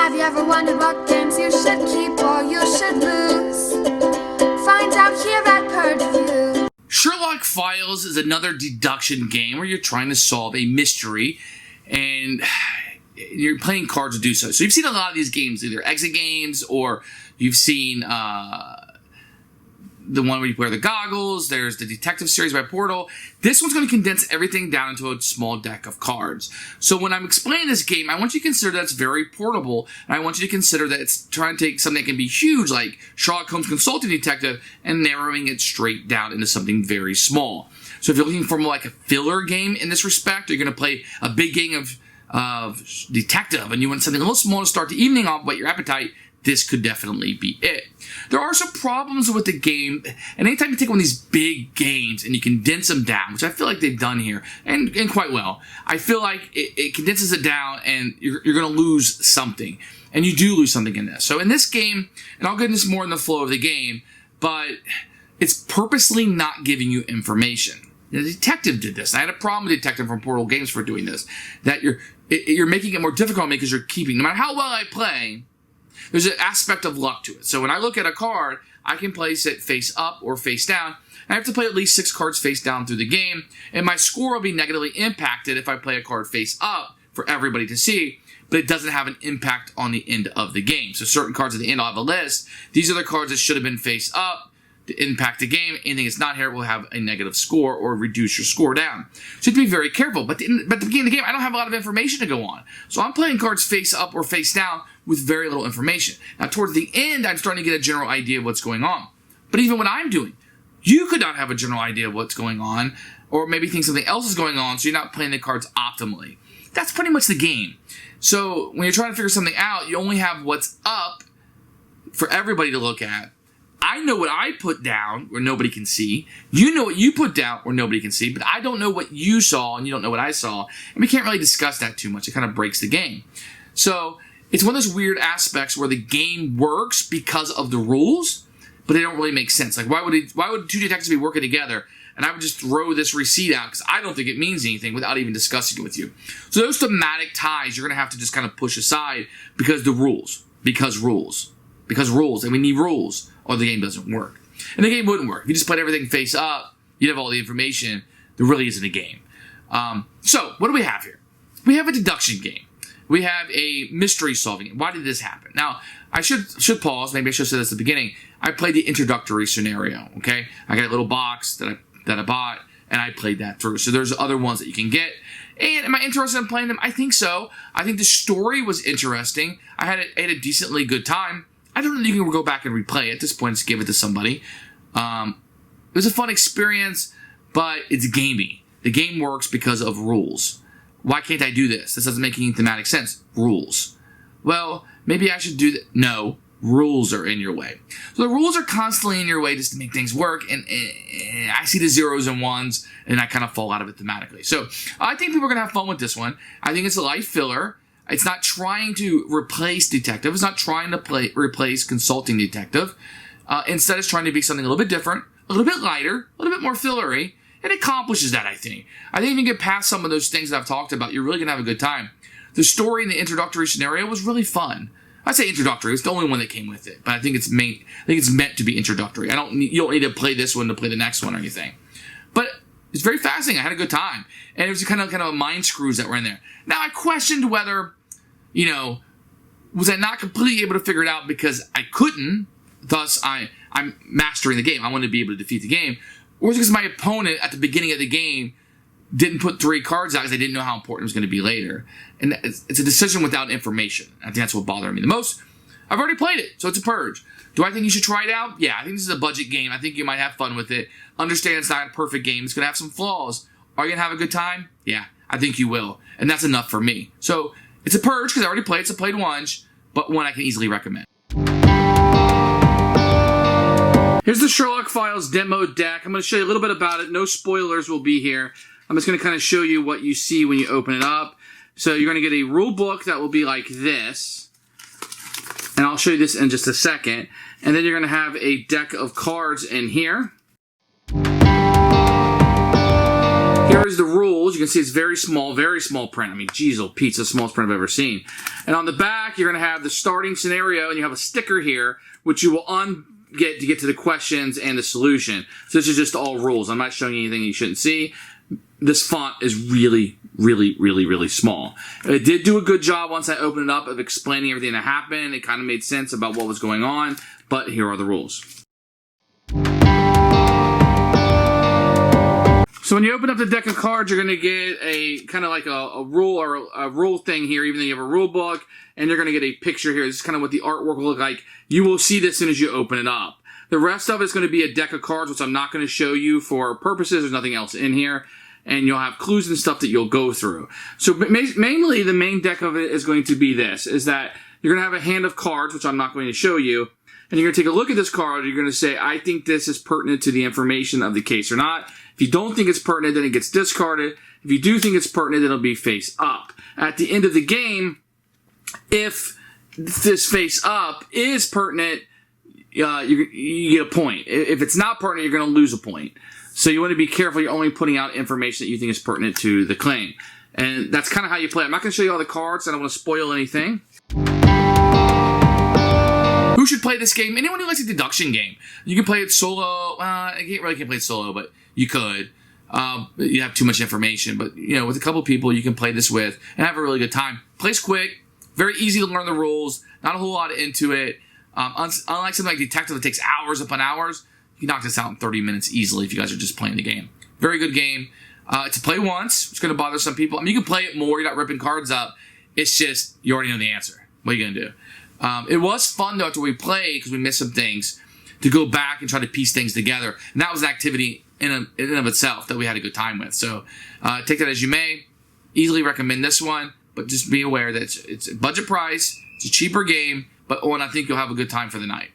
Have you ever wondered what games you should keep or you should lose? Find out here at Purge Reviews. Sherlock Files is another deduction game where you're trying to solve a mystery and you're playing cards to do so. So you've seen a lot of these games, either exit games or you've seen the one where you wear the goggles. There's the detective series by Portal. This one's going to condense everything down into a small deck of cards. So when I'm explaining this game, I want you to consider that it's very portable, and I want you to consider that it's trying to take something that can be huge, like Sherlock Holmes Consulting Detective, and narrowing it straight down into something very small. So if you're looking for more like a filler game in this respect, or you're going to play a big game of detective, and you want something a little small to start the evening off, but your appetite, this could definitely be it. There are some problems with the game, and anytime you take one of these big games and you condense them down, which I feel like they've done here, and quite well, I feel like it condenses it down and you're going to lose something. And you do lose something in this. So in this game, and I'll get into this more in the flow of the game, but it's purposely not giving you information. The detective did this. I had a problem with Detective from Portal Games for doing this. That you're making it more difficult on me because you're keeping, no matter how well I play, there's an aspect of luck to it. So when I look at a card, I can place it face up or face down. I have to play at least 6 cards face down through the game, and my score will be negatively impacted if I play a card face up for everybody to see, but it doesn't have an impact on the end of the game. So certain cards at the end, I'll have a list. These are the cards that should have been face up to impact the game. Anything that's not here will have a negative score or reduce your score down. So you have to be very careful. But at the beginning of the game, I don't have a lot of information to go on. So I'm playing cards face up or face down with very little information. Now, towards the end, I'm starting to get a general idea of what's going on. But even what I'm doing, you could not have a general idea of what's going on, or maybe think something else is going on, so you're not playing the cards optimally. That's pretty much the game. So when you're trying to figure something out, you only have what's up for everybody to look at. I know what I put down where nobody can see. You know what you put down where nobody can see, but I don't know what you saw and you don't know what I saw. And we can't really discuss that too much. It kind of breaks the game. So it's one of those weird aspects where the game works because of the rules, but they don't really make sense. Like, why would 2 detectives be working together and I would just throw this receipt out because I don't think it means anything without even discussing it with you. So those thematic ties you're going to have to just kind of push aside because the rules. Because rules. And we need rules or the game doesn't work. And the game wouldn't work. If you just played everything face up, you'd have all the information. There really isn't a game. So what do we have here? We have a deduction game. We have a mystery solving game. Why did this happen? Now, I should pause. Maybe I should have said this at the beginning. I played the introductory scenario, okay? I got a little box that I bought, and I played that through. So there's other ones that you can get. And am I interested in playing them? I think so. I think the story was interesting. I had a decently good time. I don't know if you can go back and replay it. At this point, just give it to somebody. It was a fun experience, but it's gamey. The game works because of rules. Why can't I do this? This doesn't make any thematic sense. Rules. Well, maybe I should do that. No, rules are in your way. So the rules are constantly in your way just to make things work, and I see the zeros and ones, and I kind of fall out of it thematically. So I think people are going to have fun with this one. I think it's a light filler. It's not trying to replace detective. It's not trying to replace consulting detective. Instead, it's trying to be something a little bit different, a little bit lighter, a little bit more fillery, and it accomplishes that, I think. I think if you get past some of those things that I've talked about, you're really going to have a good time. The story in the introductory scenario was really fun. I say introductory. It's the only one that came with it, but I think it's meant to be introductory. You don't need to play this one to play the next one or anything. But it's very fascinating. I had a good time. And it was kind of mind screws that were in there. Now, I questioned whether, was I not completely able to figure it out because I couldn't, thus I'm mastering the game. I wanted to be able to defeat the game. Or was it because my opponent at the beginning of the game didn't put 3 cards out because they didn't know how important it was going to be later. And it's a decision without information. I think that's what bothered me the most. I've already played it, so it's a purge. Do I think you should try it out? Yeah, I think this is a budget game. I think you might have fun with it. Understand it's not a perfect game. It's going to have some flaws. Are you going to have a good time? Yeah, I think you will. And that's enough for me. So it's a purge because I already played it. It's a played once, but one I can easily recommend. Here's the Sherlock Files demo deck. I'm going to show you a little bit about it. No spoilers will be here. I'm just going to kind of show you what you see when you open it up. So you're going to get a rule book that will be like this. And I'll show you this in just a second. And then you're going to have a deck of cards in here. Here There's the rules. You can see it's very small print. I mean, geez, oh Pete, it's the smallest print I've ever seen. And on the back, you're going to have the starting scenario, and you have a sticker here, which you will get to get to the questions and the solution. So this is just all rules. I'm not showing you anything you shouldn't see. This font is really, really, really, really small. It did do a good job once I opened it up of explaining everything that happened. It kind of made sense about what was going on, but here are the rules. So when you open up the deck of cards, you're going to get a kind of like a rule or a rule thing here, even though you have a rule book, and you're going to get a picture here. This is kind of what the artwork will look like. You will see this as soon as you open it up. The rest of it is going to be a deck of cards, which I'm not going to show you for purposes. There's nothing else in here. And you'll have clues and stuff that you'll go through. So mainly the main deck of it is going to be this, is that you're going to have a hand of cards, which I'm not going to show you. And you're going to take a look at this card. You're going to say, I think this is pertinent to the information of the case or not. If you don't think it's pertinent, then it gets discarded. If you do think it's pertinent, then it'll be face up. At the end of the game, if this face up is pertinent, you get a point. If it's not pertinent, you're going to lose a point. So you want to be careful. You're only putting out information that you think is pertinent to the claim. And that's kind of how you play. I'm not going to show you all the cards. I don't want to spoil anything. Who should play this game? Anyone who likes a deduction game. You can play it solo. I can't play it solo, but you could. You have too much information. But, you know, with a couple people you can play this with and have a really good time. Plays quick. Very easy to learn the rules. Not a whole lot into it. Unlike something like Detective that takes hours upon hours, you can knock this out in 30 minutes easily if you guys are just playing the game. Very good game. To play once, it's going to bother some people. I mean, you can play it more. You're not ripping cards up. It's just, you already know the answer. What are you going to do? It was fun, though, after we played, because we missed some things, to go back and try to piece things together. And that was an activity in and of itself that we had a good time with. So take that as you may. Easily recommend this one, but just be aware that it's a budget price. It's a cheaper game, but one I think you'll have a good time for the night.